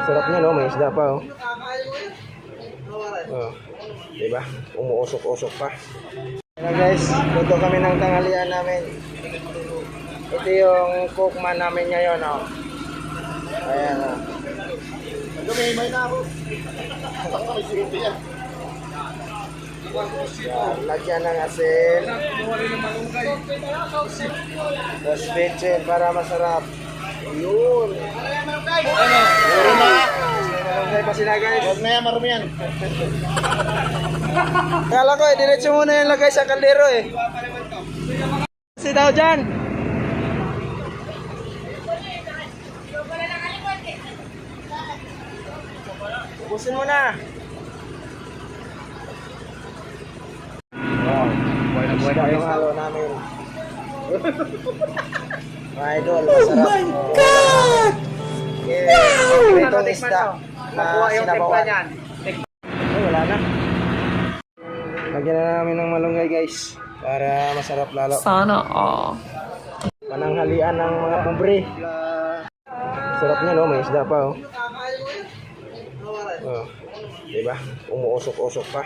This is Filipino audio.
Sarap niya, no? May isda pa, oh. Oh, diba? Umuusok-usok pa. Ayan guys, luto kami ng tanghalian namin. Ito yung cookman namin ngayon, oh. Ayan, oh. May na ako. Yan, lagyan ng asin. Tapos bitchin para masarap. Yun. Malunggay pa sila guys. Huwag na yan, marumi yan. Kala ko diretso muna yung lagay sa kaldero eh. Kasi daw dyan. Ubusin mo na. Wow. Buhay na yung halo namin. Mga idol, masarap. Oh my God! Wow! Itong isda na sinabawan. Ay, wala na. Lagyan na namin ng malunggay guys. Para masarap lalo. Sana all. Pananghalian ng mga pobre. Sarap niya, no? May isda pa, oh. Oh, diba? Umuusok-usok pa.